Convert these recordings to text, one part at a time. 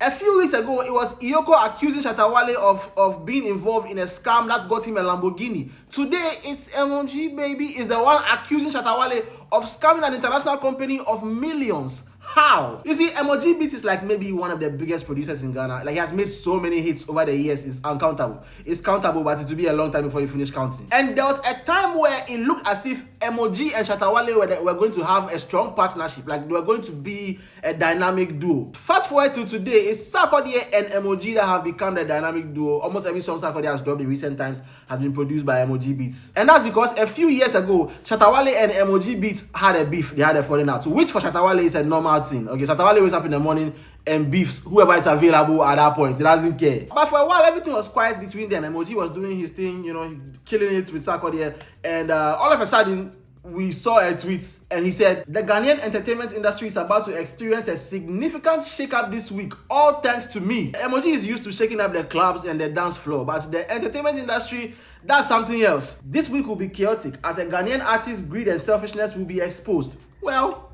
A few weeks ago, it was Iyoko accusing Shatta Wale of being involved in a scam that got him a Lamborghini. Today, it's MOG Baby is the one accusing Shatta Wale of scamming an international company of millions. How? You see, MOG BEATZ is like maybe one of the biggest producers in Ghana. Like, he has made so many hits over the years, it's uncountable. It's countable, but it will be a long time before you finish counting. And there was a time where it looked as if MOG and Shatta Wale were going to have a strong partnership. Like, they were going to be a dynamic duo. Fast forward to today, it's Sarkodie and MOG that have become the dynamic duo. Almost every song Sarkodie has dropped in recent times has been produced by MOG BEATZ. And that's because a few years ago, Shatta Wale and MOG BEATZ had a beef. They had a falling out, which for Shatta Wale is a normal thing. Okay, Shatta Wale wakes up in the morning and beefs whoever is available at that point. He doesn't care. But for a while, everything was quiet between them. MOG was doing his thing, you know, killing it with Sarkodie. And all of a sudden, we saw a tweet and he said, the Ghanaian entertainment industry is about to experience a significant shake-up this week, all thanks to me. MOG is used to shaking up the clubs and the dance floor, but the entertainment industry, that's something else. This week will be chaotic as a Ghanaian artist's greed and selfishness will be exposed. Well,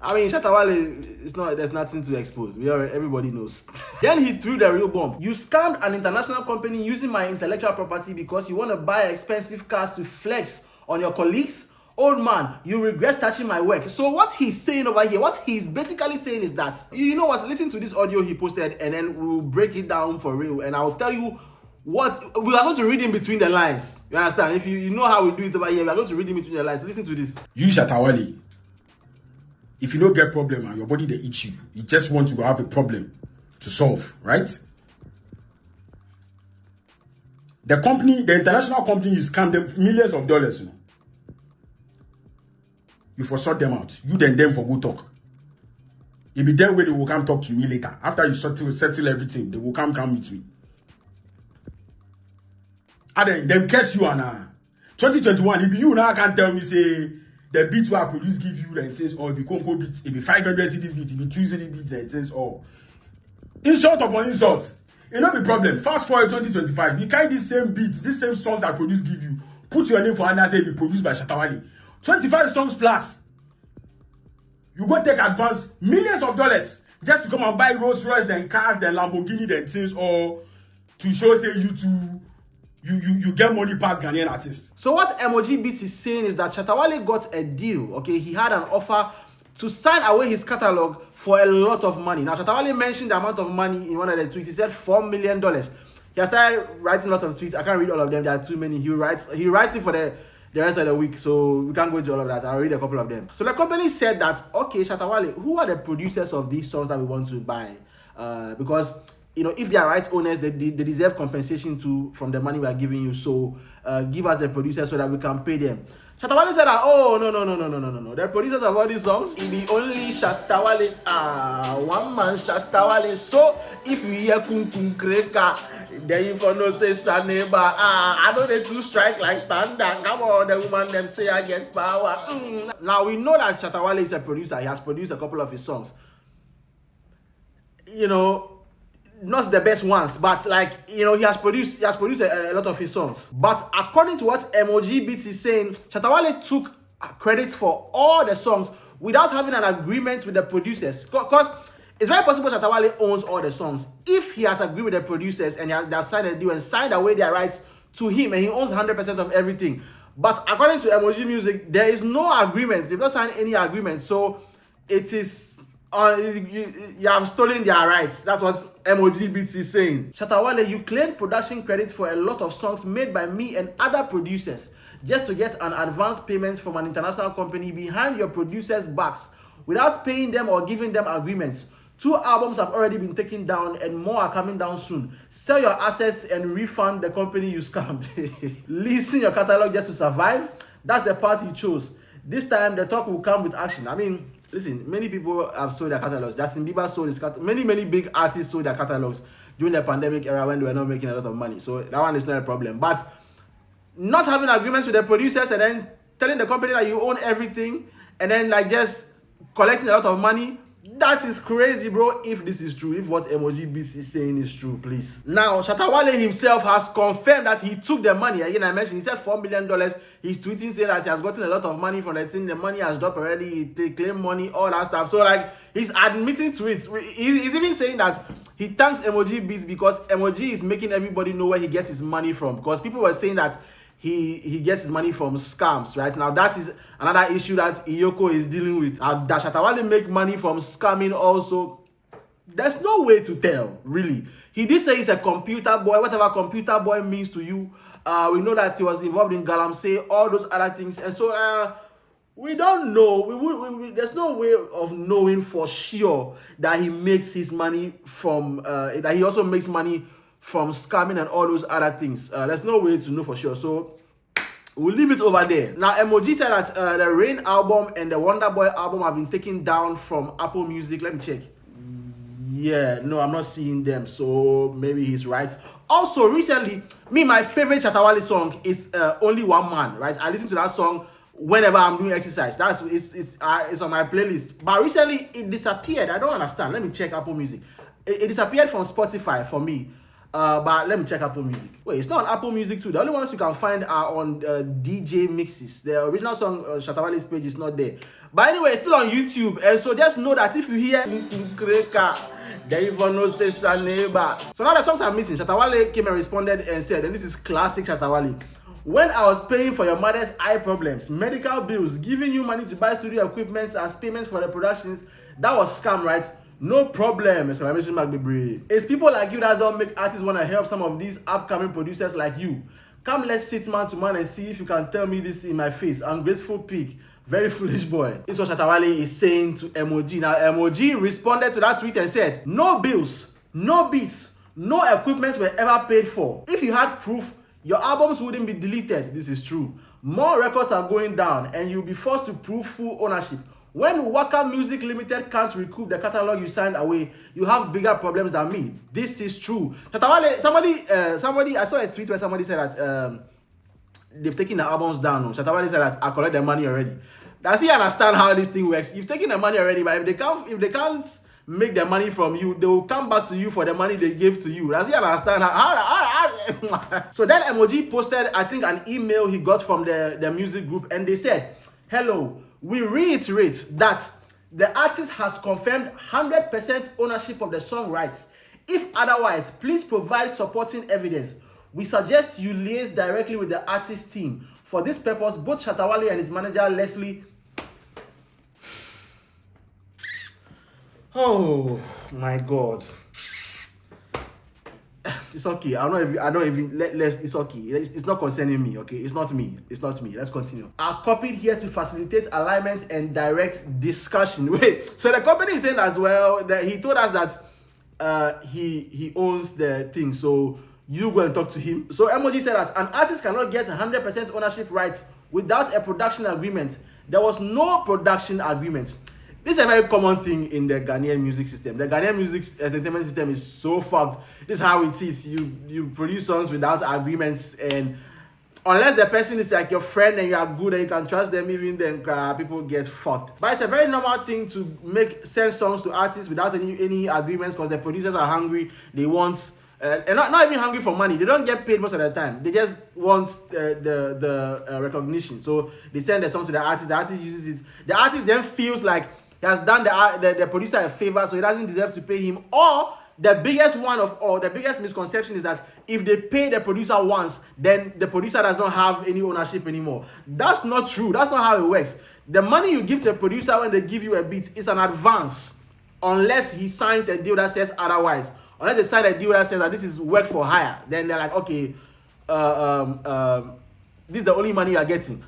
I mean, Shatta Wale, there's nothing to expose. Everybody knows. Then he threw the real bomb. You scammed an international company using my intellectual property because you want to buy expensive cars to flex on your colleagues? Old man, you regret touching my work. So what he's saying over here, what he's basically saying is that, you know what, listen to this audio he posted and then we'll break it down for real. And I'll tell you what, we are going to read in between the lines. You understand? If you know how we do it over here, we are going to read in between the lines. Listen to this. You Shatta Wale, if you don't get problem and your body they eat you just want to have a problem to solve, right? The company, the international company, you scam them millions of dollars, you know. You for sort them out. You then them for good talk. It be them where they will come talk to me later. After you settle everything, they will come meet me. And then them catch you and 2021, if you now can't tell me say the beats where I produce give you and says or it be Conco beats, it be 500 CDs beats, it be 2 CD beats and says all. Insult upon insult. It not the problem. Fast forward 2025, you carry these same beats, these same songs I produce give you, put your name for and say it be produced by Shatta Wale. 25 songs plus. You go take advance millions of dollars just to come and buy Rolls Royce, then cars, then Lamborghini, then things, or to show say you get money past Ghanaian artists. So what MOG BEATZ is saying is that Shatta Wale got a deal. Okay, he had an offer to sign away his catalog for a lot of money. Now Shatta Wale mentioned the amount of money in one of the tweets. He said $4 million. He has started writing a lot of tweets. I can't read all of them. There are too many. He writes it for the rest of the week, so we can't go into all of that. I'll read a couple of them. So the company said that, okay, Shatta Wale, who are the producers of these songs that we want to buy? Because, you know, if they are right owners, they deserve compensation too from the money we are giving you. So give us the producers so that we can pay them. Shatta Wale said that, oh, no. The producers of all these songs, it be only Shatta Wale. One man Shatta Wale. So if you hear Kun Kun Kreka, then you for no say sa neighbor. I know they two strike like thunder. Come on, the woman them say I get power. Now we know that Shatta Wale is a producer. He has produced a couple of his songs. You know, not the best ones, but like, you know, he has produced a lot of his songs. But according to what MOG BEATZ is saying, Shatta Wale took credits for all the songs without having an agreement with the producers. Because it's very possible Shatta Wale owns all the songs. If he has agreed with the producers and they have signed a deal and signed away their rights to him and he owns 100% of everything. But according to MOG Music, there is no agreement. They've not signed any agreement. So it is you have stolen their rights. That's what MOG BEATZ is saying. Shatta Wale, you claimed production credit for a lot of songs made by me and other producers just to get an advance payment from an international company behind your producers' backs without paying them or giving them agreements. 2 albums have already been taken down and more are coming down soon. Sell your assets and refund the company you scammed. Leasing your catalog just to survive? That's the path you chose. This time the talk will come with action. I mean, listen, many people have sold their catalogs. Justin Bieber sold his catalog. Many big artists sold their catalogs during the pandemic era when they were not making a lot of money. So that one is not a problem. But not having agreements with the producers and then telling the company that you own everything and then like just collecting a lot of money, that is crazy, bro. If this is true, if what MOG BEATZ is saying is true, please. Now, Shatta Wale himself has confirmed that he took the money. Again, I mentioned, he said $4 million. He's tweeting saying that he has gotten a lot of money from the thing. The money has dropped already. They claim money, all that stuff. So, like, he's admitting to it. He's even saying that he thanks MOG BEATZ because MOG is making everybody know where he gets his money from. Because people were saying that he gets his money from scams, right? Now that is another issue that Iyoko is dealing with. Now, does Shatta Wale make money from scamming also? There's no way to tell, really. He did say he's a computer boy, whatever computer boy means to you. We know that he was involved in Galamsey, all those other things. And so we don't know. There's no way of knowing for sure that he makes his money from, that he also makes money from scamming and all those other things. There's no way to know for sure. So we'll leave it over there. Now, MOG said that the Rain album and the Wonder Boy album have been taken down from Apple Music. Let me check. Yeah, no, I'm not seeing them, so maybe he's right. Also, recently, my favorite Shatta Wale song is Only One Man, right? I listen to that song whenever I'm doing exercise. It's on my playlist. But recently, it disappeared. I don't understand. Let me check Apple Music. It disappeared from Spotify for me. But let me check Apple Music. Wait, it's not on Apple Music too. The only ones you can find are on DJ Mixes. The original song Shatta Wale's page is not there. But anyway, it's still on YouTube. And so just know that if you hear they even know say neighbor. So now the songs are missing. Shatta Wale came and responded and said, and this is classic Shatta Wale. When I was paying for your mother's eye problems, medical bills, giving you money to buy studio equipment as payments for the productions, that was scam, right? No problem. Exclamation mark, baby. It's people like you that don't make artists want to help some of these upcoming producers like you. Come, let's sit man to man and see if you can tell me this in my face. Ungrateful pig. Very foolish boy. This is what Shatta Wale is saying to MOG. Now, MOG responded to that tweet and said, no bills, no beats, no equipment were ever paid for. If you had proof, your albums wouldn't be deleted. This is true. More records are going down and you'll be forced to prove full ownership. When Waka Music Limited can't recoup the catalog you signed away, you have bigger problems than me. This is true. Shatta Wale, somebody, I saw a tweet where somebody said that they've taken the albums down. Shatta Wale said that I collect the money already. Does he understand how this thing works? You've taken the money already, but if they can't make the money from you, they will come back to you for the money they gave to you. Does he understand how So then MOG posted, I think, an email he got from the music group, and they said, hello, we reiterate that the artist has confirmed 100% ownership of the song rights. If otherwise, please provide supporting evidence. We suggest you liaise directly with the artist team. For this purpose, both Shatta Wale and his manager Leslie. Oh my God. It's okay. It's okay. It's not concerning me, okay? It's not me. Let's continue. Are copied here to facilitate alignment and direct discussion. Wait, so the company is saying as well that he told us that he owns the thing, so you go and talk to him. So MOG said that an artist cannot get 100% ownership rights without a production agreement. There was no production agreement. This is a very common thing in the Ghanaian music system. The Ghanaian music entertainment system is so fucked. This is how it is. You produce songs without agreements, and unless the person is like your friend and you are good and you can trust them, even then people get fucked. But it's a very normal thing to send songs to artists without any agreements, because the producers are hungry. They want and not even hungry for money. They don't get paid most of the time. They just want the recognition. So they send the song to the artist. The artist uses it. The artist then feels like he has done the producer a favor, so he doesn't deserve to pay him. Or the biggest one of all, the biggest misconception is that if they pay the producer once, then the producer does not have any ownership anymore. That's not true. That's not how it works. The money you give to a producer when they give you a beat is an advance, unless he signs a deal that says otherwise. Unless they sign a deal that says that this is work for hire, then they're like, okay, this is the only money you are getting.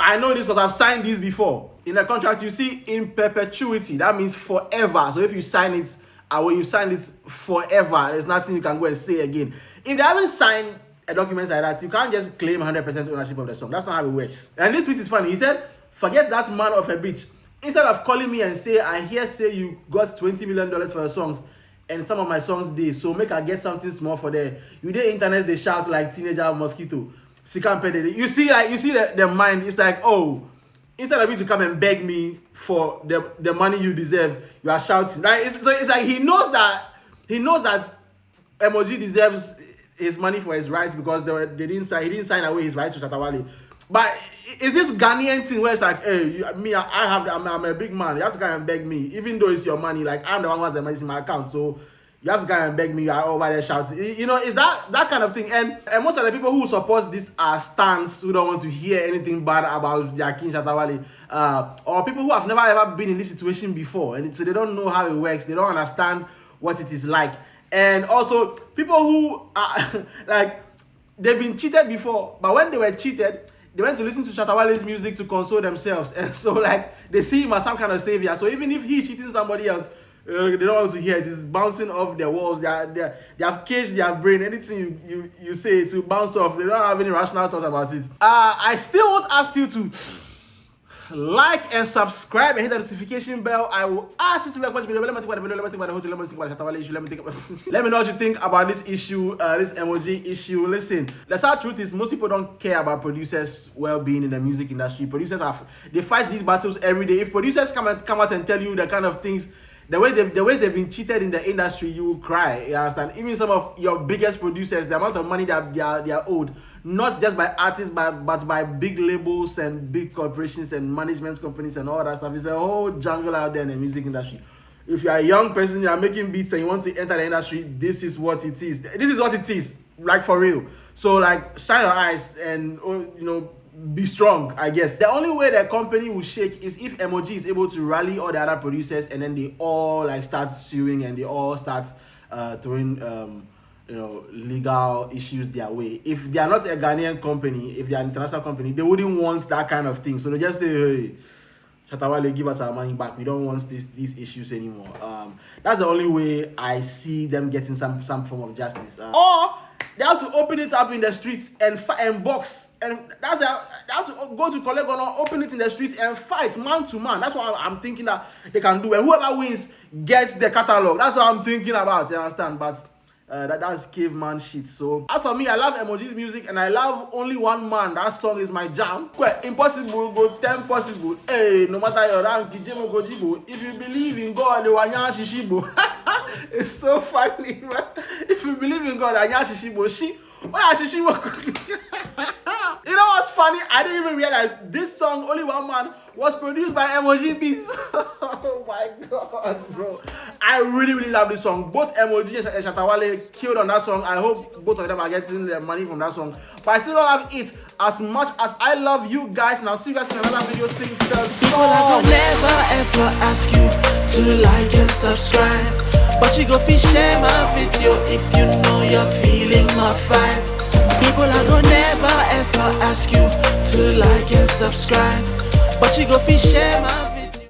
I know this because I've signed this before. In a contract, you see in perpetuity. That means forever. So if you sign it away, you signed it forever. There's nothing you can go and say again. If they haven't signed a document like that, you can't just claim 100% ownership of the song. That's not how it works. And this tweet is funny. He said, forget that man of a bitch. Instead of calling me and say, I hear say you got $20 million for your songs, and some of my songs did, so make I get something small for there. You did internet, they shout like teenager mosquito. You see the mind. It's like, oh, instead of you to come and beg me for the money you deserve, you are shouting. Right? It's like he knows that MOG deserves his money for his rights because he didn't sign away his rights to Shatta Wale. But it's this Ghanaian thing where it's like, hey, I'm a big man. You have to come and beg me, even though it's your money. Like, I'm the one who has the money in my account, so You have to go and beg me, you are over there shouting. You know, it's that kind of thing. And most of the people who support this are stans who don't want to hear anything bad about their king Shatta Wale, or people who have never ever been in this situation before, and so they don't know how it works. They don't understand what it is like. And also people who are like, they've been cheated before, but when they were cheated, they went to listen to Shatta Wale's music to console themselves, and so like they see him as some kind of savior. So even if he's cheating somebody else, they don't want to hear it. It's bouncing off their walls. They have caged their brain. Anything you say to bounce off. They don't have any rational thoughts about it. I still want to ask you to like and subscribe and hit the notification bell. I will ask you to like watch the video. Let me think about the video. Let me think about the whole thing. Let me think about the Shatta Wale issue. Let me know what you think about this issue, this emoji issue. Listen, the sad truth is most people don't care about producers' well-being in the music industry. Producers they fight these battles every day. If producers come out and tell you the kind of things, the ways they've been cheated in the industry, you will cry. You understand? Even some of your biggest producers, the amount of money that they are owed, not just by artists, but by big labels and big corporations and management companies and all that stuff. It's a whole jungle out there in the music industry. If you are a young person, you are making beats and you want to enter the industry, this is what it is. This is what it is, like for real. So like, shine your eyes and you know, be strong, I guess. The only way the company will shake is if MOG is able to rally all the other producers and then they all like start suing and they all start throwing you know, legal issues their way. If they are not a Ghanaian company, if they are an international company, they wouldn't want that kind of thing. So they just say, hey, Shatta Wale, give us our money back. We don't want these issues anymore. That's the only way I see them getting some form of justice. Or they have to open it up in the streets and box, and they have to go to collect or open it in the streets and fight man to man. That's what I'm thinking that they can do, and whoever wins gets the catalog. That's what I'm thinking about. You understand? But that's caveman shit. So as for me, I love MOG's music and I love Only One Man. That song is my jam. Impossible go 10 possible. Hey, no matter your rank, if you believe in God, the wanya shishibo. It's so funny, man. If you believe in God, wanya shishibo. You know what's funny? I didn't even realize this song, Only One Man, was produced by MOG BEATZ. Oh my god, bro. I really love this song. Both MOG and Shatta Wale killed on that song. I hope both of them are getting their money from that song. But I still don't love it as much as I love you guys. And I'll see you guys in another video. Sing the song. People I will never ever ask you to like and subscribe, but you go fi share my video if you know you're feeling my vibe. People are gonna never ever ask you to like and subscribe, but you go fi share my